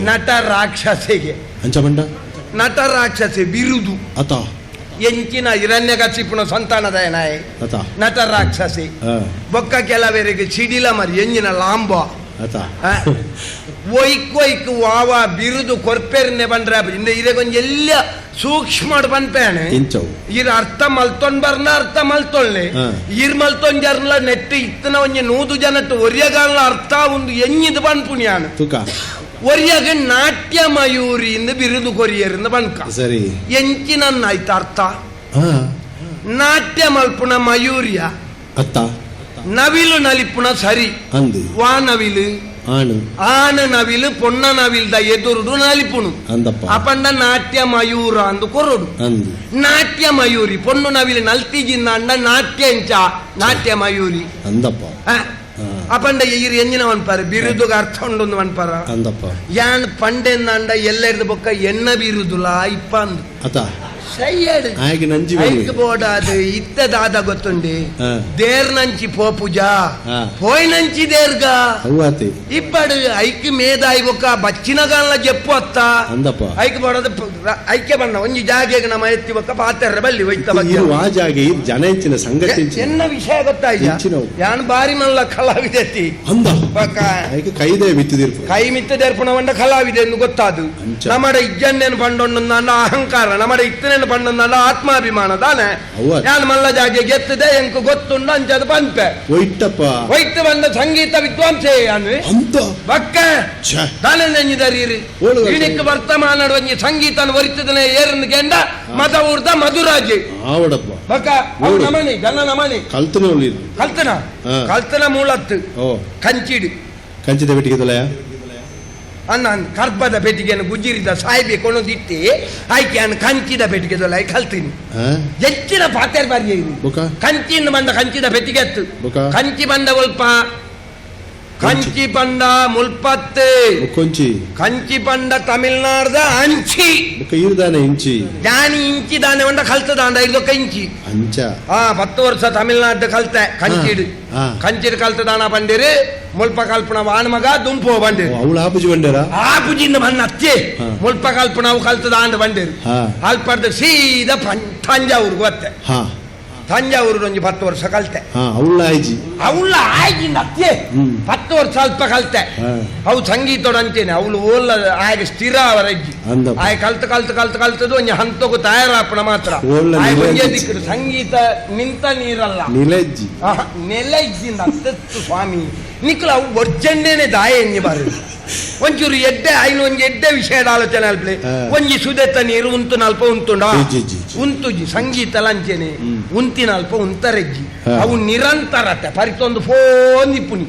ನಟ ರಾಕ್ಷಸಿಗೆ ಅಂಚಬಂಡ ನಟ ರಾಕ್ಷಸಿ ಬಿರುದು ಅತ ಎಂಚಿನ ಹಿರಣ್ಯಕಶಿಪುನ ಸಂತಾನದಯನಾಯ ಅತ ನಟ ರಾಕ್ಷಸಿ ಬೊಕ್ಕ ಕೆಲವರಿಗೆ ಚಿಡಿಲ ಮರಿ ಎಂಜಿನ ಲಾಂಬ ಅತ ಒಯ್ಕು ವಾವ ಬಿರುದು ಕೊರ್ಪೆರ್ನೆ ಬಂದ್ರೆ ಇದಕ್ಕೊಂದು ಎಲ್ಲ ಸೂಕ್ಷ್ಮ ಪನ್ಪೇಣೆ ಇರ್ ಅರ್ಥ ಮಲ್ತೊಂಡ್ ಬರ್ನ ಅರ್ಥ ಮಲ್ತೊಳ್ಳೆ ಇರ್ ಮಲ್ತೊಂಜರ್ಲ ನೆಟ್ಟು ಇತ್ತನ ಒಂಜಿ 100 ಜನಟ್ಟು ಒರಿಯಗಾಲ ಅರ್ಥ ಒಂದು ಎಂಜಿದು ಪನ್ಪುಣ್ಯಾನ ಒರಿಯಾಗ ನಾಟ್ಯ ಮಯೂರಿ ಬಿರುದು ಕೊರಿಯರಿಂದ ಬನ್ಕ ಸರಿ ಎಂಚಿನ ಆಯ್ತ ಅರ್ಥ ನಾಟ್ಯ ಮಲ್ಪುಣ ಮಯೂರಿಯ ಅತ್ತ ನವಿಲು ನಲಿಪುಣ ಸರಿ ಅಂದು ವಾ ನವಿಲು ಆನ ನವಿಲು ಪೊಣ್ಣ ನವಿಲ್ದ ಎದುರುಡು ನಲಿಪುಣು ಅಪಂಡ ನಾಟ್ಯ ಮಯೂರ ಅಂದು ಕೊರಡು ನಾಟ್ಯ ಮಯೂರಿ ಪೊಣ್ಣು ನವಿಲು ನಲ್ತಿಜಿಂದ ಅಂಡ ನಾಟ್ಯ ಎಂಚ ನಾಟ್ಯ ಮಯೂರಿ ಅಂದಪ್ಪ ಅಪಂಡ ಇರು ಎಂಜಿನ ಅನ್ಪಾರ ಬಿರುದುಗ ಅರ್ಥ ಉಂಡು ಅನ್ಪಾರ ಅಂದಪ್ಪ ಯಾನ್ ಪಂಡೆಂದ ಅಂಡ ಎಲ್ಲ ಹಿಡ್ದು ಬೊಕ್ಕ ಎಣ್ಣ ಬಿರುದುಲ ಇಪ್ಪ ಅಂದು ಅತ ಬೋಡಾದು ಇತ್ತದಾದ ಗೊತ್ತುಂಡಿ ದೇರ್ ನಂಚಿ ಪೋಪುಜ ಪೋಯ್ ನಂಚಿ ದೇರ್ಗ ಇಪ್ಪಡು ಐಕ್ ಮೇದಾಯಿ ಬೊಕ್ಕ ಬಚ್ಚಿನಗಾಲ ಜಪ್ಪು ಅತ್ತ ಐಕ್ ಬೋಡದ ಐಕ್ಯ ಬಣ್ಣ ಒಂಜಿ ಜಾಗೆಗೆ ನಮ್ಮ ಎತ್ತಿ ಬೊಕ್ಕ ಪಾತ್ರ ಬಲ್ಲಿ ಜಾಗೆ ಜನ ಹೆಚ್ಚಿನ ಸಂಗತಿ ಎನ್ನ ವಿಷಯ ಗೊತ್ತಾಯ್ತು ಯಾನ್ ಬಾರಿ ಮಲ್ಲ ಕಲಾವಿದೆತ್ತಿ ಕೈದೇ ಮಿತ್ತಿದಿರ್ಪು ಕೈ ಮಿತ್ತದೇರ್ಪುಣವಂಡ ಕಲಾವಿದೆ ಎಂದು ಗೊತ್ತಾದು ನಮ್ಮಡ ಇಜ್ಜನ್ನೇನು ಪಂಡೊಂಡು ನನ್ನ ಅಹಂಕಾರ ನಮ್ಮಡ ಇತ್ತನೇನು ಪಂಡೊಂದಲ್ಲ ಆತ್ಮಾಭಿಮಾನ ತಾನೆ ಯಾನ್ ಮಲ್ಲ ಜಾಗೆ ಗೆತ್ತದೆ ಎಂಕು ಗೊತ್ತುಂಡು ಅಂಚದು ಪಂಪೆ ಒಯ್ತು ಬಂದ ಸಂಗೀತ ವಿದ್ವಾಂಸೆ ಬಕ್ಕ ತಾನೆ ನೆಂಜಿದರೀರಿ ಇಣಿಕ್ ವರ್ತಮಾನ ಒಂಜಿ ಸಂಗೀತ ಒರಿತದನೆ ಏರನ್ನು ಗೆಂಡ ಮತ ಊರ್ದ ಮಧುರಾಜಿ ಬಕ್ಕ ಅವು ನಮನಿ ಜನ ನಮನಿ ಕಲ್ತನ ಮೂಲತ್ತು ಕಂಚಿಡು ಕಂಚಿದ ಬೆಟ್ಟಿಗೆ ಅನ್ನ ಕರ್ಬದ ಪೆಟ್ಟಿಗೆಯನ್ನು ಗುಜ್ಜಿರಿದ ಸಾಯ್ಬೆ ಕೊಂಡೊಂದಿಟ್ಟಿ ಆಯ್ಕೆ ಅನ್ನು ಕಂಚಿದ ಪೆಟ್ಟಿಗೆ ಕಲ್ತೀನಿ ಹೆಚ್ಚಿನ ಪಾತ್ರೆ ಬಾರಿ ಕಂಚಿನ ಬಂದ ಕಂಚಿದ ಪೆಟ್ಟಿಗೆ ಎತ್ತು ಕಂಚಿ ಬಂದ ಒಲ್ಪ ಕಂಚಿ ಪಂಡ ಮುಲ್ಪತ್ತೆ ಕಂಚಿ ಪಂಡ ತಮಿಳ್ನಾಡ್ದ ಅಂಚಿ ಇಂಚಿ ಜ್ಞಾನಿ ಇಂಚಿ ದಾನೆ ಒಂದ ಕಲ್ತದಾಂಡ ಇದೊಕ್ಕ ಇಂಚಿ 10 ವರ್ಷ ತಮಿಳ್ನಾಡು ಕಲ್ತೆ ಕಂಚಿಡು ಕಂಚಿಡು ಕಲ್ತದಾನ ಬಂದಿರಿ ಮುಲ್ಪ ಕಲ್ಪನ ವಾಣ ಮಗ ದುಂಪು ಬಂದಿರು ಆಪುಜಿಂದ ಬಣ್ಣ ಅತ್ತೆ ಮುಲ್ಪ ಕಲ್ಪನ ಅವು ಕಲ್ತದಾಂಡ ಬಂದಿರು ಅಲ್ಪರ್ದ ಸೀದಾ ತಂಜಾವೂರ್ಗೆ ಬತ್ತೆ ತಂಜಾವೂರು ಒಂಜಿ 10 ವರ್ಷ ಕಲ್ತೆ ಅವಳ ಆಯ್ಜಿಂದ ಅತ್ತೆ 10 ವರ್ಷ ಅಲ್ಪ ಕಲ್ತೆ ಅವು ಸಂಗೀತೋಡ ಅಂತೇನೆ ಅವಳು ಓಲ್ಲ ಆಯ್ಗೆ ಸ್ಥಿರ ಅವರಜ್ಜಿ ಆಯ್ ಕಲ್ತದು ಒಂಜಿ ಹಂತಕ್ಕೂ ತಯಾರಾಪಣ ಮಾತ್ರ ದಿಕ್ಕರು ಸಂಗೀತ ನಿಂತ ನೀರಲ್ಲ ನೆಲೆಜ್ಜಿಂದ ಅತ್ತತ್ತು ಸ್ವಾಮಿ ನಿಕ್ಲ ಅವು ಒರ್ಜಂಡೇನೆ ದಾಯ ಎಂಜಿ ಬಾರಿ ಒಂಚೂರು ಎಡ್ಡೆ ಆಯ್ನ ಒಂಜಿ ಎಡ್ಡೆ ವಿಷಯದ ಆಲೋಚನೆ ಅಲ್ಪಲೆ ಒಂಜಿ ಸುದೆತ್ತ ನೀರು ಉಂತು ನಲ್ಪ ಉಂತುಂಡ ಉಂತುಜಿ ಸಂಗೀತ ಲಂಚನೆ ಉಂತಿನ ಅಲ್ಪ ಉಂತರೆಜ್ಜಿ ಅವು ನಿರಂತರತೆ ಪರಿತೊಂದು ಫೋನ್ ಇಪ್ಪುನಿ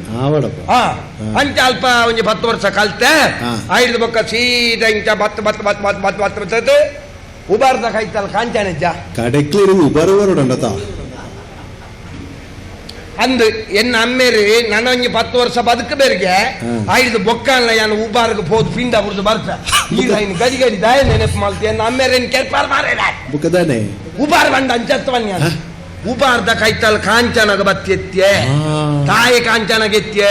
ಅಂಚ ಅಲ್ಪ ಒಂಜಿ 10 ವರ್ಷ ಕಲ್ತೆ ಐದು ಬೊಕ್ಕ ಸೀದಾ ಇಂಚ ಬತ್ತ ಉಬಾರ್ದ ಕೈತಲ್ಲ ಕಾಂಚಾನೆಜ್ಜ ಅಂದು ಎನ್ನ ಅಮ್ಮೇರಿ ನನಂಗೆ 10 ವರ್ಷ ಬದುಕಬೇರಿಗೆ ಐದು ಬೊಕ್ಕಲ್ಲ ಯಾನು ಉಬಾರ್ಗ ಹೋದ್ ಪಿಂಡ ಬುಡ್ದು ಬರ್ತ ಈಗ ಇನ್ನು ಗಡಿ ದಾಯ ನೆನಪು ಮಾಡ್ತೀಯ ಎನ್ನ ಅಮ್ಮೇರೇನು ಕೆರ್ಪಾರ್ ಮಾರೇನೆ ಉಬಾರ್ ಬಂಡ ಅಂಚತ್ವನ್ಯ ಉಬಾರ್ದ ಕೈತಲ್ ಕಾಂಚನಗ ಬತ್ತೆತ್ಯೆ ತಾಯಿ ಕಾಂಚನಗೆತ್ಯೆ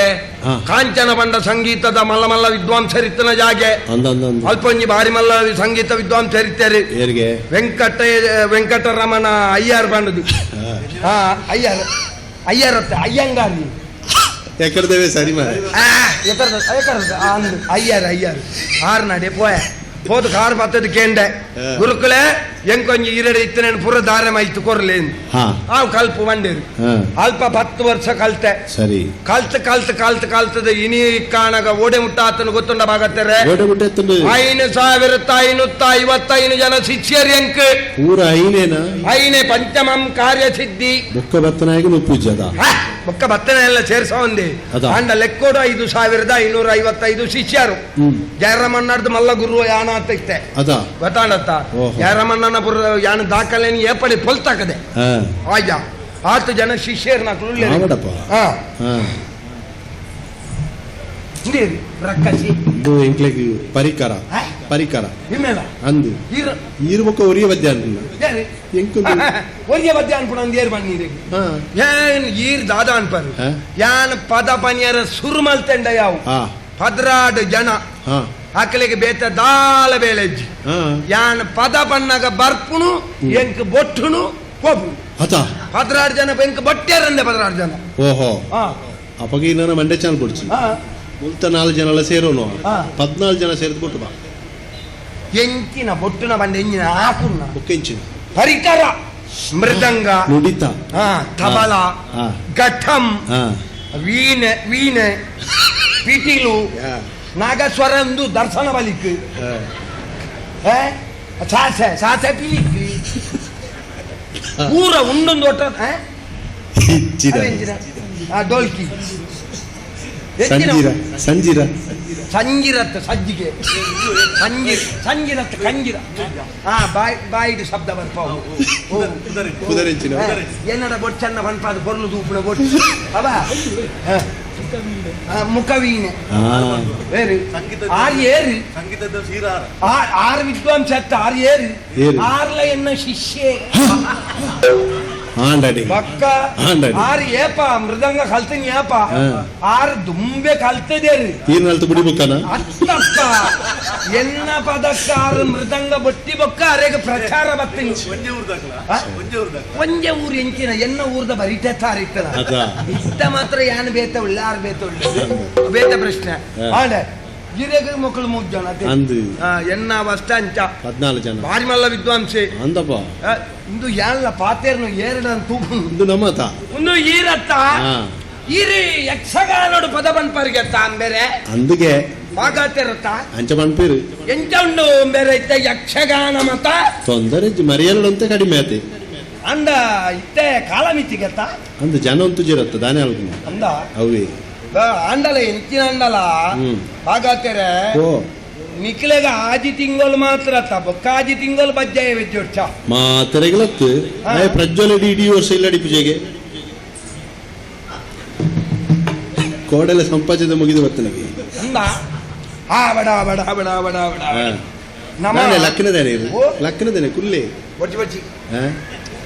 ಕಾಂಚನ ಬಂಡ ಸಂಗೀತದ ಮಲ್ಲ ಮಲ್ಲ ವಿದ್ವಾಂಸರಿತ್ತನ ಜಾಗೆ ಅಲ್ಪ ಒಂಜಿ ಬಾರಿ ಮಲ್ಲ ಸಂಗೀತ ವಿದ್ವಾಂಸರಿತ್ತಾರೆ ವೆಂಕಟರಮಣ ಅಯ್ಯಾರ್ ಬಂಡದು ಅಯ್ಯರತ್ತೆ ಅಯ್ಯಂಗಾರಿ ಸರಿ ಅಯ್ಯಾರು ಆರು ನಡೆ ಹೋದ ಕಾರ್ ಬತ್ತದ ಕೇಂಡೆ ಗುರುಕುಲೆ ಎಂಕೊಂಜಿ ಈರಡೆ ಇತ್ತನೇನು ಪುರ ದಾರೆ ಮಾಯ್ತು ಕೊರ್ಲೆ ಅವು ಕಲ್ಪ ಬಂಡೇರು ಅಲ್ಪ 10 ವರ್ಷ ಕಲ್ತೆ ಸರಿ ಕಲ್ತದ ಇನಿ ಕಾಣಗ ಓಡೆ ಮುಟ್ಟ ಆತನ ಗೊತ್ತುಂಡ ಬಾಗತ್ತಾರೆ 5,555 ಜನ ಶಿಷ್ಯರು ಎಂಕ್ ಪೂರ ಐನೆ ಪಂಚಮಂ ಕಾರ್ಯ ಸಿದ್ಧಿ ಬೊಕ್ಕ ಬತ್ತನ ಎಲ್ಲ ಸೇರ್ಸ ಒಂದೇ ಅಂಡ ಲೆಕ್ಕೋಡು 5,555 ಶಿಷ್ಯರು ಜಯರಾಮಣ್ಣರ್ದು ಮಲ್ಲ ಗುರು ಯಾನ ಅಂತ ಗೊತ್ತಾಡತ್ತ ಜಯರಾಮಣ್ಣನ ಯಾನ ದಾಖಲೆನಿ ಏಪಡಿ ಪೊಲ್ತಾಕದೆ ಆಯ್ತ 10 ಜನ ಶಿಷ್ಯರು ನಾಲ್ಕು ಪರಿಕರ ಅಂದು ಈರ್ಬೊಕ್ಕ ಒರಿಯ ಬದ್ಯ ಒರಿಯ ಬದ್ಯ ಅನ್ಪುಣ ಏರ್ ಬಣ್ಣೀರಿ ಏನ್ ಈರ್ ದಾದ ಅನ್ಪರು ಯಾನ್ ಪದ ಪನಿಯರ ಸುರುಮಲ್ತೆಂಡ ಯಾವು 16 ಜನ ಆಕಲಿಗೆ ಬೇತ ದಾಲ ಬೇಳೆಜ್ಜಿ ಯಾನ್ ಪದ ಬಣ್ಣಗ ಬರ್ಪುನು ಎಂಕ್ ಬೊಟ್ಟುನು ಹೋಗುನು ಅತ 16 ಜನ ಎಂಕ್ ಬಟ್ಟೆರಂದೆ 16 ಜನ ಓಹೋ ಅಪ್ಪಗೆ ನನ್ನ ಮಂಡೆ ಚಾನಲ್ ಕೊಡ್ಚಿ ಮುಲ್ತ 4 ಜನ ಎಲ್ಲ ಸೇರೋನು 14 ಜನ ಸೇರಿದ್ ಕೊಟ್ಟು ಬಾ ಎಂಚಿನ ಬೊಟ್ಟುನ ಬಂಡೆ ಎಂಚಿನ ಹಾಕುನ್ನ ಬೊಕ್ಕೆಂಚಿನ ಪರಿಕರ ಮೃದಂಗ ನುಡಿತ ತಬಲ ಘಟಂ ವೀಣೆ ಪಿಟೀಲು ನಾಗಸ್ವರಂದು ದರ್ಶನ ಬಲಿಕ್ ಸಾಸೆ ಪಿಲಿಕ್ ಪೂರ ಉಂಡೊಂದು ಒಟ್ಟ ಡೋಲ್ಕಿ ಸಂಜೀರ ಸಂಜಿರತ್ತ ಸಜ್ಜಿಗೆ ಸಂಜಿರತ್ತ ಕಂಜಿರ ಬಾಯಿಡು ಶಬ್ದ ಬರ್ಪಾವು ಏನಡ ಬೊಚ್ಚನ್ನ ಬನ್ಪಾದ ಕೊರ್ಲು ದೂಪುಣ ಬೊಟ್ಟು ಅವ ಮುಖವೀಣೆ ಆರು ವಿದ್ವಾಂಸ ಆರು ಏರು ಆರ್ಲ ಎನ್ನ ಶಿಷ್ಯೆ ಪಕ್ಕ ಆರು ಏಪ ಮೃದಂಗ ಕಲ್ತೀನಿ ಏಪ ಆರು ದುಂಬೆ ಕಲ್ತದೇರಿ ಅತ್ತಪ್ಪ ಎನ್ನ ಪದಕ್ಕ ಆರು ಮೃದಂಗ ಬೊಟ್ಟಿ ಬೊಕ್ಕ ಅರೆಗೆ ಪ್ರಚಾರ ಬರ್ತೀನಿ ಒಂದೇ ಊರು ಎಂಚಿನ ಎನ್ನ ಊರ್ದ ಬರಿತಾರ ಇಷ್ಟ ಮಾತ್ರ ಯಾನ್ ಬೇತ ಉಳ್ಳ ಆರು ಬೇತ ಉಳ್ಳ ಬೇತ ಪ್ರಶ್ನೆ ಆಡ ಗಿರೆಗ ಮಕ್ಕಳು 3 ಜನ ಎನ್ನ ಅವಸ್ಥ ಅಂಚ 14 ಜನ ಭಾರಿ ಮಲ್ಲ ವಿದ್ವಾಂಸೆ ಅಂದಪ್ಪ ಇಂದು ಯಾಲ್ಲ ಪಾತೇರ್ನು ಏರಡನ್ ತೂಪು ಇಂದು ನಮ್ಮತ ಒಂದು ಈರತ್ತ ಈರಿ ಯಕ್ಷಗಾನೋಡು ಪದ ಬನ್ಪರಿಗೆ ಬೇರೆ ಅಂದುಗೆ ಪಾಗಾತಿರತ್ತ ಅಂಚ ಬನ್ಪೀರು ಎಂಚ ಉಂಡು ಬೇರೆ ಇತ್ತ ಯಕ್ಷಗಾನ ಮತ ತೊಂದರೆ ಮರಿಯಲ್ಲಂತೆ ಕಡಿಮೆ ಆತಿ ಅಂದ ಇತ್ತೆ ಕಾಲ ಮಿತಿಗೆತ್ತ ಅಂದ ಜನ ಅಂತೂ ಜಿರತ್ತ ದಾನೆ ಅಲ್ಕ ಅಂದ ಅವೇ ಅಂಡಲ ಎಂಚಿನ ಅಂಡಲ ಹಾಗಾtere ನಿಕ್ಲೆಗ ಆಜಿ ತಿಂಗಳು ಮಾತ್ರ ಬೊಕ್ಕ ಆಜಿ ತಿಂಗಳು ಬಜ್ಜಾಯ ವೆಜ್ಜೋಡ್ಚ ಮಾತರೆಗಳತ್ತು ಪ್ರಜ್ವಲಡಿ ಇಡೀ ವರ್ಷ ಇಲ್ಲಡಿ ಪೂಜೆಗೆ ಕೋಡೆಲ್ಲ ಸಂಪಾಜನೆ ಮುಗಿದು ಬರ್ತನಿಗೆ ಅಂದ ಬಡ ಬಡ ಬಡ ಬಡ ಬಡ ಲಕ್ಕನದೇನೆ ಕುಲ್ಲೆ ಬಚ್ಚಿ ಬಚ್ಚಿ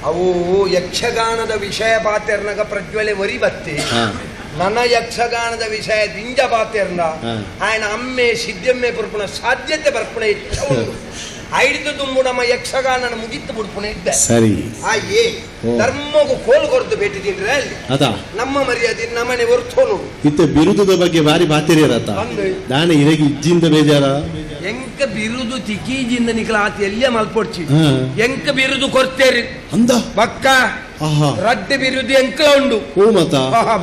ಅವು ಯಕ್ಷಗಾನದ ವಿಷಯ ಪಾತೆರ್ನಗ ಪ್ರಜ್ವಲೆ ವರಿ ಬತ್ತೆ ನನ್ನ ಯಕ್ಷಗಾನದ ವಿಷಯ ದಿಂಜ ಪಾತೆರ್ನ ఆయన ಅಮ್ಮೆ ಸಿದ್ಧಮ್ಮೆ ಬರ್ಪುಣ ಸಾಧ್ಯತೆ ಬರ್ಪುಣ ಐಡಿದು ತುಂಬು ನಮ್ಮ ಯಕ್ಷಗಾನನ ಮುಗಿತ್ತು ಬಿಡ್ಪುಣ ಇದ್ದೆ ಸರಿ ಆಯೇ ಧರ್ಮಗೂ ಕೋಲು ಕೊರತು ಭೇಟಿ ತಿಂದ್ರೆ ಅಲ್ಲಿ ನಮ್ಮ ಮರ್ಯಾದೆ ನಮ್ಮನೆ ಹೊರ್ತೋನು ಇತ್ತ ಬಿರುದದ ಬಗ್ಗೆ ಬಾರಿ ಬಾತಿರಿಯರತ್ತ ದಾನ ಇರಗಿ ಇಜ್ಜಿಂದ ಬೇಜಾರ ಎಂಕ ಬಿರುದು ತಿಕೀಜಿಂದ ನಿಕಲ ಆತ ಎಲ್ಲೇ ಮಲ್ಪೊಡ್ಚಿ ಎಂಕ ಬಿರುದು ಕೊರ್ತೇರಿ ಅಂದ ಬಕ್ಕ ರಡ್ಡೆ ಬಿರುದು ಎಂಕ ಉಂಡು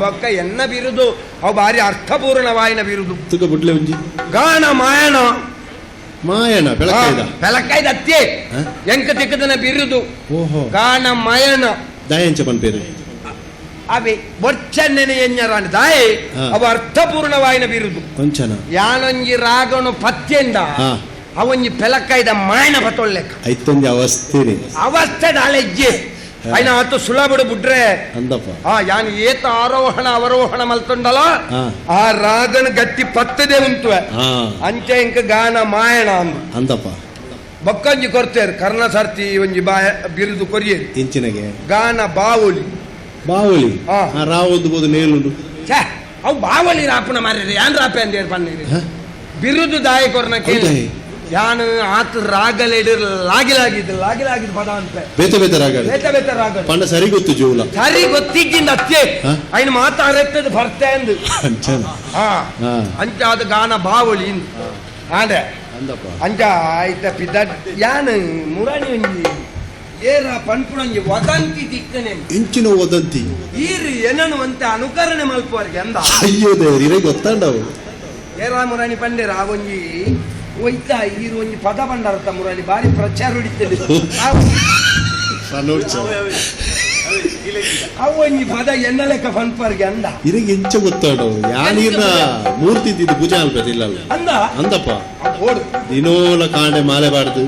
ಬಕ್ಕ ಎನ್ನ ಬಿರುದು ಅವು ಬಾರಿ ಅರ್ಥಪೂರ್ಣವಾಯಿನ ಬಿರುದು ಗಾನ ಮಾಯಣ ಮಾಯಣ ಬೆಳಕಾಯ್ದ ಅತ್ತೆ ಎಂಕ ತಿಕ್ಕದನ ಬಿರುದು ಗಾನ ಮಾಯಣ ದಯಂಚ ಪನ್ಪೇರು ಅವೇ ಬೊಚ್ಚನ್ನೆನೆ ಎഞ്ഞറാണ് ದಾಯೆ ಅವ ಅರ್ಥಪೂರ್ಣವಾಯಿನ ಬಿರುದು ಕೊಂಚನ ಯಾನೊಂಜಿ ರಾಗನು ಪತ್ಯಂದ ಅವೊಂಜಿ ಪೆಲಕಾಯ್ದ ಮಾಯಣ ಪತೊಳ್ಳೆಕ ಐತೊಂಜಿ ಅವಸ್ಥೆ ದಾಳೆಜ್ಜೆ అయినా ಆತು ಸುಲಭಡು ಬಿಡ್ರೆ ಅಂದಪ್ಪ ಯಾನ್ ಏತ ಆರೋಹಣ ಅವರೋಹಣ ಮಲ್ತೊಂಡಲ ಆ ರಾಗನ ಗಟ್ಟಿ ಪತ್ತದೇ ಉಂಟು ಅಂಚೆ ಇಂಕ ಗಾನ ಮಾಯಣ ಅಂದಪ್ಪ ಬೊಕ್ಕಂಜಿ ಕೊರ್ತೇರು ಕರ್ಣ ಸರ್ತಿ ಒಂಜಿ ಬಿರುದು ಕೊರಿಯೇರು ಇಂಚಿನಗೆ ಗಾನ ಬಾವುಲಿ ಬಾವುಲಿ ರಾವೊಂದು ಬೋದು ನೇಲುಂಡು ಛೇ ಅವು ಬಾವಲಿ ರಾಪನ ಮಾರ್ರೆ ಯಾನ್ ರಾಪೆ ಅಂದೇರು ಪನ್ನೀರು ಬಿರುದು ದಾಯಿ ಕೊರ್ನ ಕೇಳಿ ಯಾನ್ ಆತ ರಾಗಲೇಡಿರ್ ಲಾಗಿಲಾಗಿದ್ದು ಪದ ಅಂತ ಬೇತ ರಾಗ ಪಂಡ ಸರಿ ಗೊತ್ತು ಜೋಲ ಸರಿ ಗೊತ್ತಿಗಿಂದ ಅತ್ತೆ ಅಯ್ನ ಮಾತಾಡತ್ತದ ಬರ್ತೆ ಅಂದು ಅಂಚ ಅದು ಗಾನ ಬಾವಳಿ ಆಡೆ ಅಂಚ ಆಯ್ತ ಪಿದ ಯಾನ್ ಮುರಾಣಿ ಒಂಜಿ ಏರ ಪನ್ಪುಣಂಜಿ ವದಂತಿ ದಿಕ್ಕನೆ ಇಂಚಿನ ವದಂತಿ ಈರು ಏನನು ಅಂತ ಅನುಕರಣೆ ಮಲ್ಪುವರ್ಗೆ ಅಂದ ಅಯ್ಯೋ ದೇವ್ರಿ ಗೊತ್ತಾಂಡವು ಏರ ಮುರಾಣಿ ಪಂಡೇರ ಒಂಜಿ ಒಯ್ತ ಈರು ಒಂಜಿ ಪದ ಬಂಡಾರತ ಮುರಾಣಿ ಬಾರಿ ಪ್ರಚಾರ ಹೊಡಿತದೆ ಅವು ಒಂಜಿ ಪದ ಎನ್ನ ಲೆಕ್ಕ ಪನ್ಪರ್ಗೆ ಅಂದ ಇರಿಗೆ ಎಂಚ ಗೊತ್ತಾಡವು ಯಾನೀರ್ನ ಮೂರ್ತಿ ಇದ್ದಿದ್ದು ಪೂಜೆ ಅಲ್ಪದಿಲ್ಲ ಅಂದ ಅಂದಪ್ಪ ಓಡು ದಿನೋಲ ಕಾಂಡೆ ಮಾಲೆ ಬಾಡ್ದು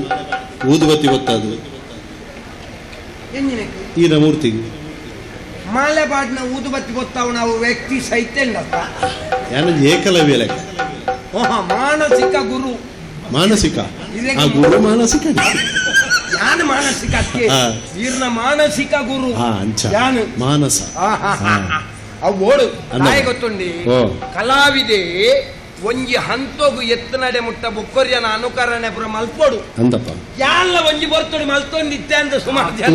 ಊದುಬತ್ತಿ ಗೊತ್ತದು ಈನ ಮೂರ್ತಿಗೆ ಮಾಲೆ ಬಾಡ್ನ ಊದುಬತ್ತಿ ಗೊತ್ತಾವು ನಾವು ವ್ಯಕ್ತಿ ಸೈತಂಡಪ್ಪ ಯಾನ ಏಕಲವ್ಯ ಲೆಕ್ಕ ಮಾನಸಿಕ ಗುರು ಮಾನಸಿಕ ಗುರು ಮಾನಸಿಕ ಯಾನ ಮಾನಸಿಕ ಈರ್ನ ಮಾನಸಿಕ ಗುರು ಯಾನ ಮಾನಸ ಅವು ಓಡು ನಾಯಿ ಗೊತ್ತುಂಡಿ ಕಲಾವಿದೆ ಒಂಜಿ ಹಂತೋಗು ಎತ್ತನಡೆ ಮುಟ್ಟ ಬೊಕ್ಕೊರಿಯನ ಅನುಕರಣೆ ಪುರ ಮಲ್ಪೋಡು ಅಂತಪ್ಪ ಯಾಲ್ಲ ಒಂಜಿ ಬರ್ತೋಡು ಮಲ್ತೊಂದಿತ್ತೆ ಅಂತ ಸುಮಾರು ಜನ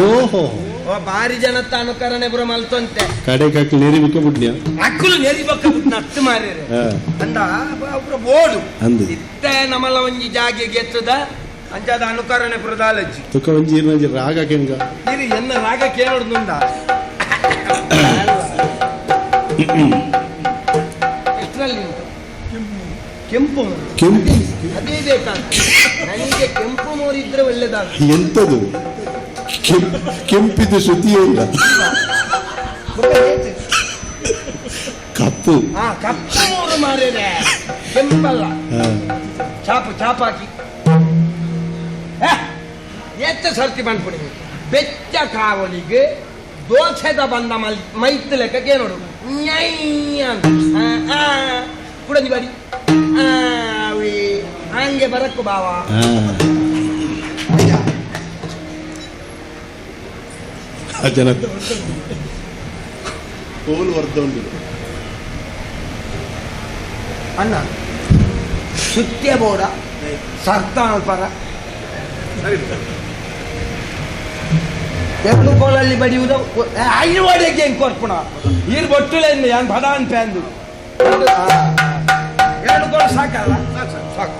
ಬಾರಿ ಜನತ್ತ ಅನುಕರಣೆ ಪುರ ಮಲ್ತೊಂತೆ ಕಡೆ ಕಕ್ಕಲು ನೆರಿ ಬಿಕ್ಕ ಬಿಟ್ನ್ಯ ಅಕ್ಕಲು ನೆರಿ ಬಕ್ಕ ಬಿಟ್ಟು ನತ್ತು ಮಾರ್ಯಾರೆ ಅಂದ ಪುರ ಬೋಡು ಇತ್ತೆ ನಮ್ಮಲ್ಲ ಒಂಜಿ ಜಾಗೆಗೆ ಎತ್ತದ ಅಂಚಾದ ಅನುಕರಣೆ ಪುರದಾಲಜ್ಜಿ ತುಕ ಒಂಜಿ ರಾಗ ಕೆಂಗ ಇರಿ ಎನ್ನ ರಾಗ ಕೇಳೋಡುಂಡ ಎಷ್ಟರಲ್ಲಿ ಕೆಂಪು ಕೆಂಪು ಅದೇ ಬೇಕಾಗ್ತದೆ ನನಗೆ ಕೆಂಪು ಮೋರು ಇದ್ರೆ ಒಳ್ಳೇದಾಗ ಎಂತದು ಕೆಂಪಿದ ಶ್ರುತಿಯೇ ಇಲ್ಲ ಕಪ್ಪು ಕಪ್ಪು ಮೋರು ಮಾರೇನೆ ಕೆಂಪಲ್ಲ ಚಾಪಾಕಿ ಎತ್ತ ಸರ್ತಿ ಬಂದ್ಬಿಡಿ ಬೆಚ್ಚ ಕಾವಲಿಗೆ ದೋಸೆದ ಬಂದ ಮೈತ್ ಲೆಕ್ಕಕ್ಕೆ ನೋಡು ಕುಡಂಜಿ ಬಾಡಿ ಹಂಗೆ ಬರಕ್ಕು ಬಾವ ಜನ ಹೋಲ್ ವರ್ಧ ಉಂಟು ಅಣ್ಣ ಸುತ್ಯ ಬೋಡ ಸರ್ತಾನ ಪರ ಎರಡು ಗೋಲಲ್ಲಿ ಬಡಿಯುವುದು ಐದು ಓಡಿಗೆ ಹೆಂಗ್ ಕೊರ್ಪುಣ ಈರ್ ಬೊಟ್ಟುಲೆ ಯಾನ್ ಬಡ ಅಂತ ಅಂದು ಎರಡು ಗೋಲ್ ಸಾಕಲ್ಲ ಸಾಕು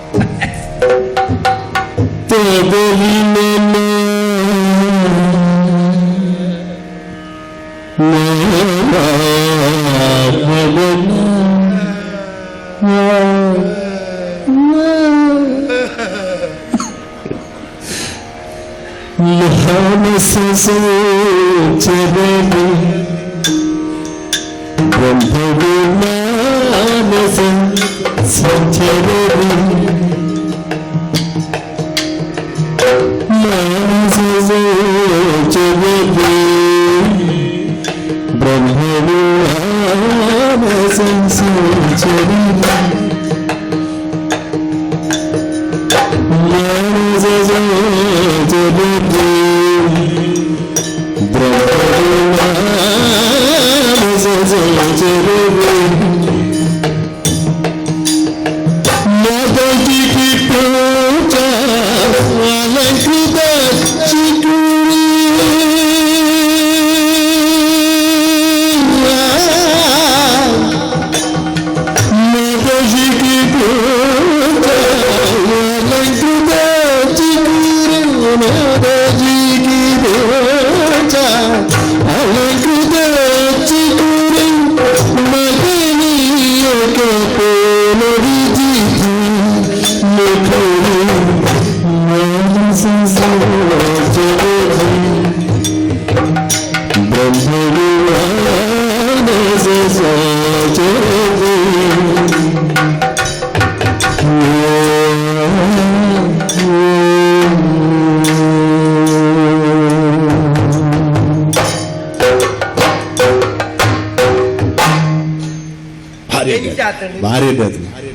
ಭಾರಿ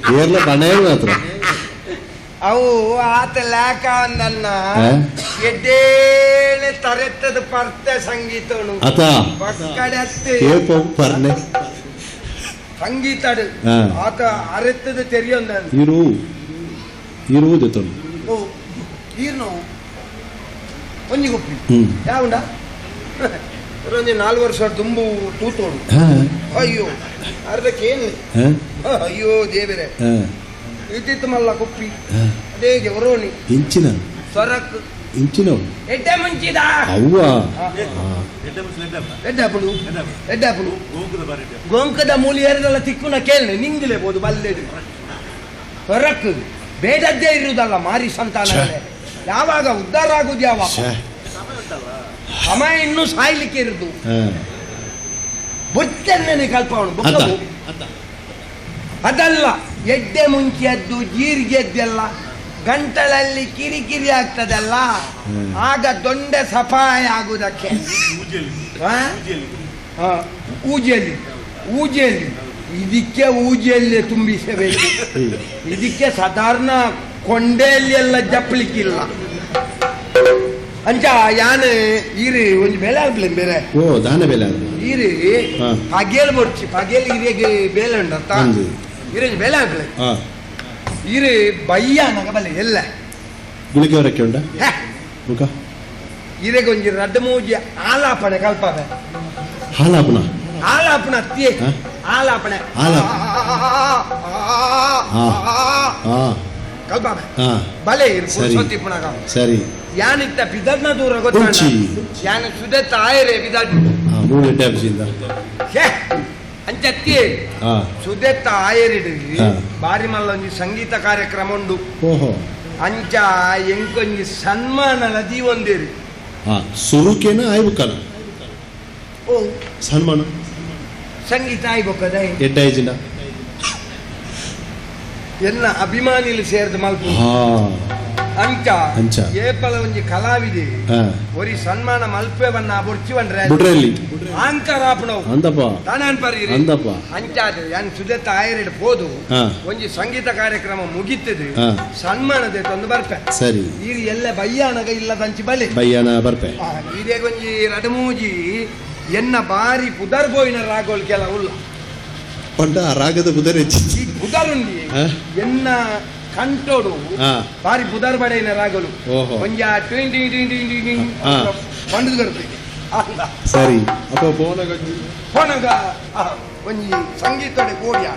ಕೇರಳ ಬಣ್ಣ ಮಾತ್ರ ಅವು ಆತ ಲೇಖ ನನ್ನ ಎಡ್ಡೇಳೆ ತರೆತ್ತದ ಪರ್ತೆ ಸಂಗೀತನು ಪರ್ನೆ ಸಂಗೀತ ಆತ ಅರೆತ್ತದ ತೆರಿಯೊಂದ ಇರುವುದು ಈರ್ನು ಒಂಜಿ ಗುಪ್ಪಿ ಯಾವುಂಡ ಒಂದು 4 ವರ್ಷ ತುಂಬು ತೂತೋಡು ಅಯ್ಯೋ ಅರ್ಧಕ್ಕೇನು ಅಯ್ಯೋ ದೇವರೇ ಇದ್ದಿತ್ತು ಮಲ್ಲ ಕುಪ್ಪಿ ಅದೇ ಒರೋಣಿ ಇಂಚಿನ ಸ್ವರಕ್ ಇಂಚಿನ ಎಡ್ಡೆ ಮುಂಚಿದ ಅವ್ವ ಎಡ್ಡಾಪುಳು ಗೋಂಕದ ಮೂಲಿ ಏರದಲ್ಲ ತಿಕ್ಕುನ ಕೇಳಿ ನಿಂಗಲೇಬಹುದು ಬಲ್ಲೆಡು ಸ್ವರಕ್ ಬೇಡದ್ದೇ ಇರುವುದಲ್ಲ ಮಾರಿ ಸಂತಾನ ಯಾವಾಗ ಉದ್ಧಾರ ಆಗುದು ಯಾವಾಗ ಸಮಯ ಇನ್ನೂ ಸಾಯ್ಲಿಕ್ಕೆ ಇರುದು ಬೊಚ್ಚನ್ನೇ ಕಲ್ಪವನು ಅದಲ್ಲ ಎಡ್ಡೆ ಮುಂಚಿಯದ್ದು ಜೀರಿಗೆದ್ದೆಲ್ಲ ಗಂಟಲಲ್ಲಿ ಕಿರಿಕಿರಿ ಆಗ್ತದಲ್ಲ ಆಗ ದೊಂಡೆ ಸಫಾಯ ಆಗುವುದಕ್ಕೆ ಊಜೆಯಲ್ಲಿ ಇದಕ್ಕೆ ಊಜೆಯಲ್ಲೇ ತುಂಬಿಸಬೇಕು ಇದಕ್ಕೆ ಸಾಧಾರಣ ಕೊಂಡೆಯಲ್ಲಿ ಎಲ್ಲ ಜಪ್ಪಲಿಕ್ಕಿಲ್ಲ ಅಂಚ ಯಾನು ಈರಿ ಒಂದು ಬೇಲೆ ಆಗ್ಲಿ ಬೇರೆ ದಾನ ಬೇಲೆ ಈರಿ ಪಗೇಲ್ ಬಡ್ಚಿ ಪಗೇಲ್ ಹಿರಿಯಗೆ ಬೇಲೆ ಉಂಡತ್ತ ಇರೇಂಜ್ ಬೆಲೆ ಹಾಕ್ಲೆ ಹಾ ಇರು ಬಯ್ಯ ನಗಬಲೆ ಎಲ್ಲ ಗುಳಿಗೆ ಹೊರಕ್ಕೆ ಉಂಡ ಮುಖ ಇರೆ ಕೊಂಚ ರಡ್ಡು ಮೂಜಿ ಆಲಾಪಣೆ ಕಲ್ಪವೆ ಹಾಲಾಪನ ಆಲಾಪಣ ಅತ್ತಿಯೇ ಆಲಾಪಣೆ ಕಲ್ಪವೆ ಬಲೆ ಇರು ಪುರುಷೋತ್ತಿ ಪುಣಗ ಸರಿ ಯಾನಿತ್ತ ಪಿದರ್ನ ದೂರ ಗೊತ್ತಾಂಡ ಯಾನ ಸುದತ್ತ ಆಯರೆ ಪಿದರ್ ಮೂರು ಗಂಟೆ ಆಫೀಸಿಂದ ಅಂಚತ್ತಿ ಸುದತ್ತ ಆಯರಿಡು ಬಾರಿ ಮಲ್ಲ ಒಂಜಿ ಸಂಗೀತ ಕಾರ್ಯಕ್ರಮ ಉಂಡು ಓಹೋ ಅಂಚ ಎಂಕೊಂಜಿ ಸನ್ಮಾನಲ ದೀವೊಂದೇರಿ ಸುರುಕೇನ ಆಯ್ಬುಕ್ಕನ ಓ ಸನ್ಮಾನ ಸಂಗೀತ ಆಯ್ಬೊಕ್ಕದ ಎಡ್ಡಾಯ್ಜಿನ ಎಲ್ಲ ಅಭಿಮಾನಿಲು ಸೇರ್ದ ಮಲ್ಪು ಅಂಚ ಏಪಲ ಒಂಜಿ ಕಲಾವಿದೆ ಒರಿ ಸನ್ಮಾನ ಮಲ್ಪೆವನ್ನ ಬೊರ್ಚಿವನ್ರೆ ಬುಡ್ರಲ್ಲಿ ಆಂಕರಾಪಣವು ಅಂದಪ್ಪ ತಾನಾನ್ ಪರಿರಿ ಅಂದಪ್ಪ ಅಂಚಾದ ಯಾನ್ ಸುದತ್ತ ಆಯರೆಡ್ ಹೋದು ಒಂಜಿ ಸಂಗೀತ ಕಾರ್ಯಕ್ರಮ ಮುಗಿತದೆ ಸನ್ಮಾನದ ತಂದು ಬರ್ಪೆ ಸರಿ ಈಗ ಎಲ್ಲ ಬಯ್ಯಾನಗ ಇಲ್ಲದಂಚಿ ಬಲೆ ಬಯ್ಯಾನ ಬರ್ಪೆ ಇದೇ ಒಂಜಿ ರಡಮೂಜಿ ಎನ್ನ ಬಾರಿ ಪುದರ್ ಬೋಯಿನ ರಾಗೋಲ್ ಕೆಲ ಉಲ್ಲ ಪಂಡ ರಾಗದ ಪುದರ್ ಹೆಚ್ಚಿ ಪುದರುಂಡಿ ಎನ್ನ ಕಂಟೋಡು ಬಾರಿ ಪುದರ್ ಬಡೆಯಿನ ರಾಗಲು ಒಂಜ 20 ಪಂಡದ ಬರ್ತದೆ ಸರಿ ಅಪ್ಪ ಫೋನಗ ಒಂಜಿ ಸಂಗೀತಡೆ ಕೋಡಿಯ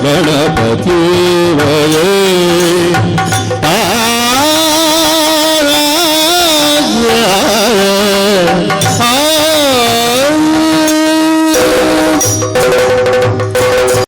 ಗಣಪತಿ